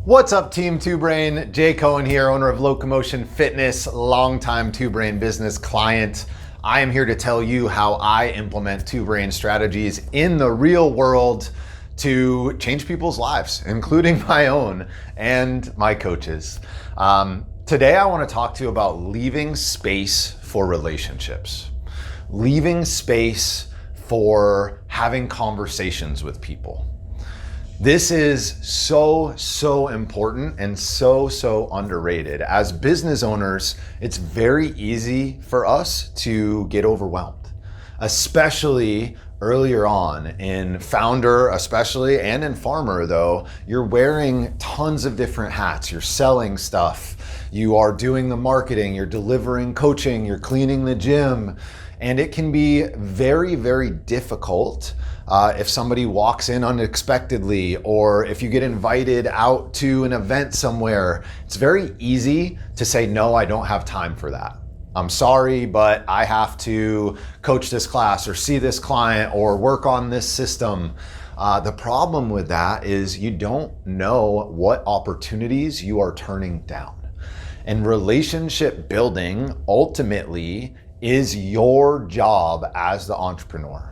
What's up, Team Two Brain? Jay Cohen here, owner of Locomotion Fitness, longtime Two Brain business client. I am here to tell you how I implement Two Brain strategies in the real world to change people's lives, including my own and my coaches. Today, I want to talk to you about leaving space for relationships, leaving space for having conversations with people. This is so important and so underrated. As business owners, it's very easy for us to get overwhelmed, especially earlier on in founder, especially, and in farmer though. You're wearing tons of different hats. You're selling stuff. You are doing the marketing, you're delivering coaching, you're cleaning the gym. And it can be very difficult if somebody walks in unexpectedly, or if you get invited out to an event somewhere. It's very easy to say, no, I don't have time for that. I'm sorry, but I have to coach this class or see this client or work on this system. The problem with that is you don't know what opportunities you are turning down. And relationship building ultimately is your job as the entrepreneur.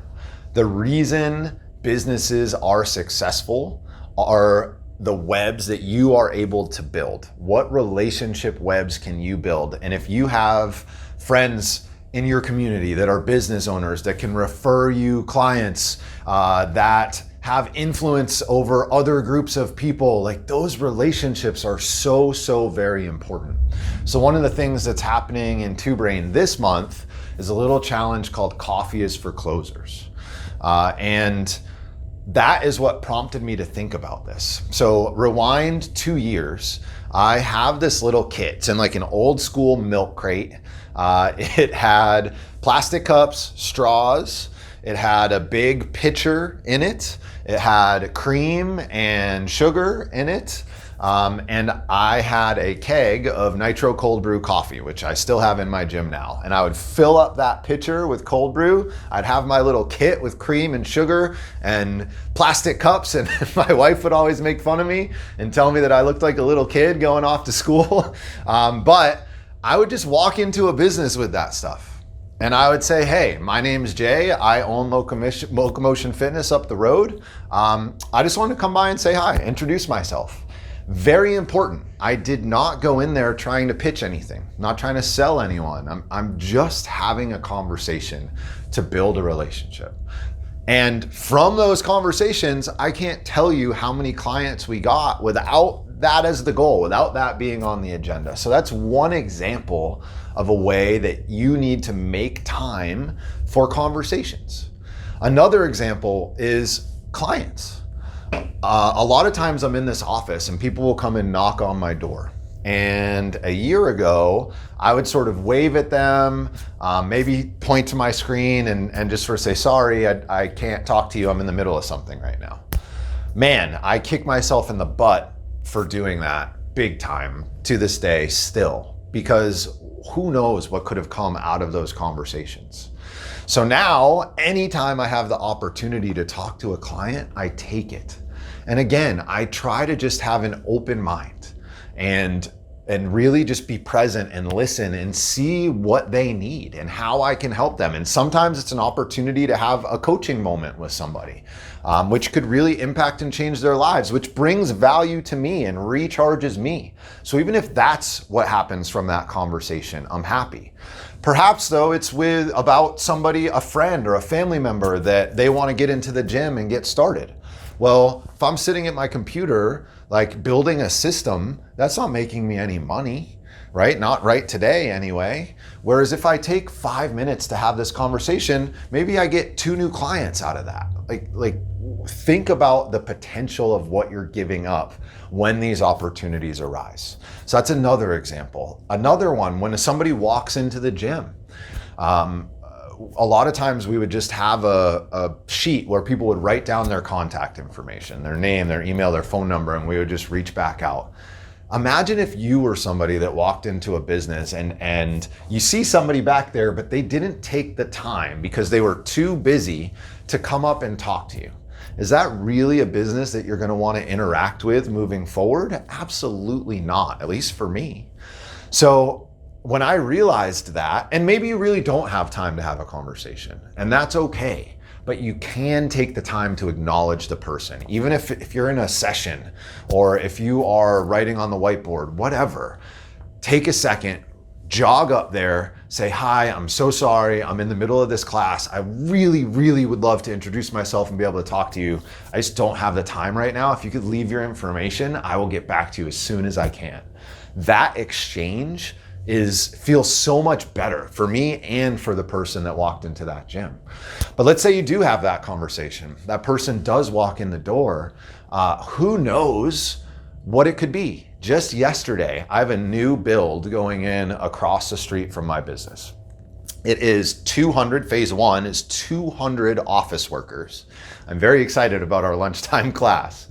The reason businesses are successful are the webs that you are able to build. What relationship webs can you build? And if you have friends in your community that are business owners that can refer you clients, that have influence over other groups of people, like those relationships are so very important. So one of the things that's happening in Two Brain this month is a little challenge called Coffee is for Closers. And that is what prompted me to think about this. So rewind 2 years, I have this little kit. It's in like an old school milk crate. It had plastic cups, straws. It had a big pitcher in it. It had cream and sugar in it. And I had a keg of nitro cold brew coffee, which I still have in my gym now. And I would fill up that pitcher with cold brew. I'd have my little kit with cream and sugar and plastic cups. And my wife would always make fun of me and tell me that I looked like a little kid going off to school. But I would just walk into a business with that stuff. And I would say, hey, my name's Jay. I own Locomotion Fitness up the road. I just wanted to come by and say hi, introduce myself. Very important. I did not go in there trying to pitch anything, not trying to sell anyone. I'm just having a conversation to build a relationship. And from those conversations, I can't tell you how many clients we got without that as the goal, without that being on the agenda. So that's one example of a way that you need to make time for conversations. Another example is clients. A lot of times I'm in this office and people will come and knock on my door. And a year ago, I would sort of wave at them, maybe point to my screen and just sort of say, sorry, I can't talk to you. I'm in the middle of something right now. Man, I kick myself in the butt for doing that big time to this day still, because who knows what could have come out of those conversations. So now, anytime I have the opportunity to talk to a client, I take it. And again, I try to just have an open mind and really just be present and listen and see what they need and how I can help them. And sometimes it's an opportunity to have a coaching moment with somebody, which could really impact and change their lives, which brings value to me and recharges me. So even if that's what happens from that conversation, I'm happy. Perhaps though, it's about somebody, a friend or a family member that they want to get into the gym and get started. Well, if I'm sitting at my computer, like building a system, that's not making me any money, right? Not right today anyway. Whereas if I take 5 minutes to have this conversation, maybe I get 2 new clients out of that. Like think about the potential of what you're giving up when these opportunities arise. So that's another example. Another one, when somebody walks into the gym, a lot of times we would just have a sheet where people would write down their contact information, their name, their email, their phone number, and we would just reach back out. Imagine if you were somebody that walked into a business and you see somebody back there, but they didn't take the time because they were too busy to come up and talk to you. Is that really a business that you're going to want to interact with moving forward? Absolutely not, at least for me. So when I realized that, and maybe you really don't have time to have a conversation, and that's okay, but you can take the time to acknowledge the person. Even if you're in a session or if you are writing on the whiteboard, whatever, take a second, jog up there, say, hi, I'm so sorry, I'm in the middle of this class. I really, really would love to introduce myself and be able to talk to you. I just don't have the time right now. If you could leave your information, I will get back to you as soon as I can. That exchange feels so much better for me and for the person that walked into that gym. But let's say you do have that conversation. That person does walk in the door. Who knows what it could be? Just yesterday, I have a new build going in across the street from my business. It is 200, phase one is 200 office workers. I'm very excited about our lunchtime class.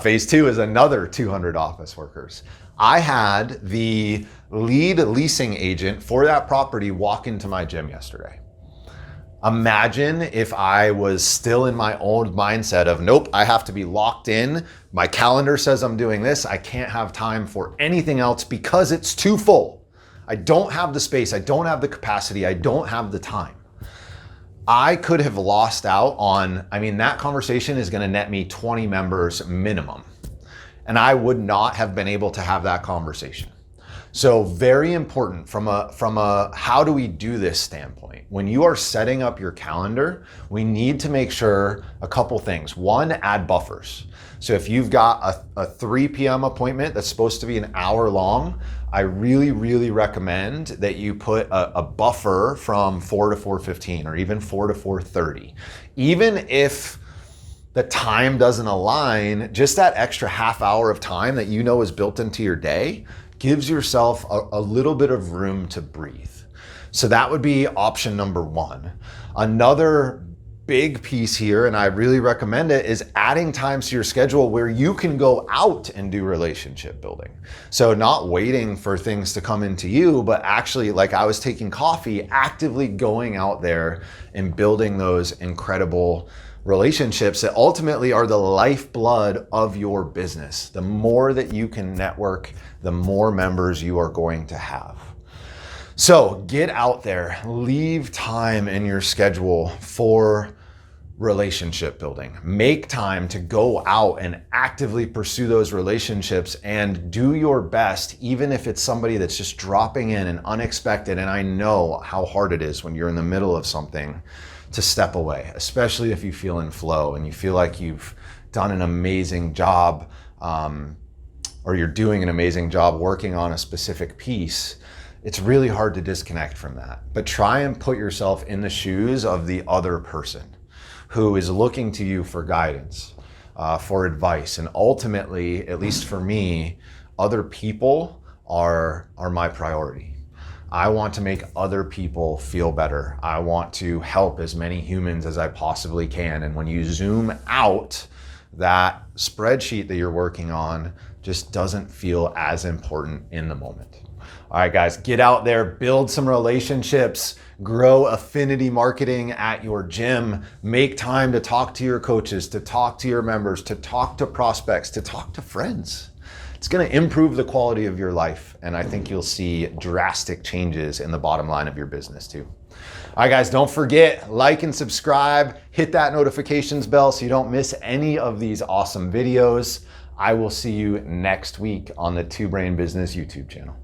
Phase two is another 200 office workers. I had the lead leasing agent for that property walk into my gym yesterday. Imagine if I was still in my old mindset of, nope, I have to be locked in. My calendar says I'm doing this. I can't have time for anything else because it's too full. I don't have the space. I don't have the capacity. I don't have the time. I could have lost out on, that conversation is going to net me 20 members minimum. And I would not have been able to have that conversation. So very important from a how do we do this standpoint. When you are setting up your calendar, we need to make sure a couple things. One, add buffers. So if you've got a 3 p.m. appointment that's supposed to be an hour long, I really, really recommend that you put a buffer from 4 to 4:15 or even 4 to 4:30. Even if the time doesn't align, just that extra half hour of time that you know is built into your day gives yourself a little bit of room to breathe. So that would be option number one. Another big piece here, and I really recommend it, is adding times to your schedule where you can go out and do relationship building. So not waiting for things to come into you, but actually, like I was taking coffee, actively going out there and building those incredible relationships that ultimately are the lifeblood of your business. The more that you can network, the more members you are going to have. So get out there, leave time in your schedule for relationship building. Make time to go out and actively pursue those relationships and do your best, even if it's somebody that's just dropping in and unexpected. And I know how hard it is when you're in the middle of something to step away, especially if you feel in flow and you feel like you've done an amazing job, or you're doing an amazing job working on a specific piece. It's really hard to disconnect from that. But try and put yourself in the shoes of the other person who is looking to you for guidance, for advice. And ultimately, at least for me, other people are my priority. I want to make other people feel better. I want to help as many humans as I possibly can. And when you zoom out, that spreadsheet that you're working on just doesn't feel as important in the moment. All right, guys, get out there, build some relationships, grow affinity marketing at your gym, make time to talk to your coaches, to talk to your members, to talk to prospects, to talk to friends. It's going to improve the quality of your life, and I think you'll see drastic changes in the bottom line of your business too. All right, guys, don't forget, like and subscribe, hit that notifications bell so you don't miss any of these awesome videos. I will see you next week on the Two Brain Business YouTube channel.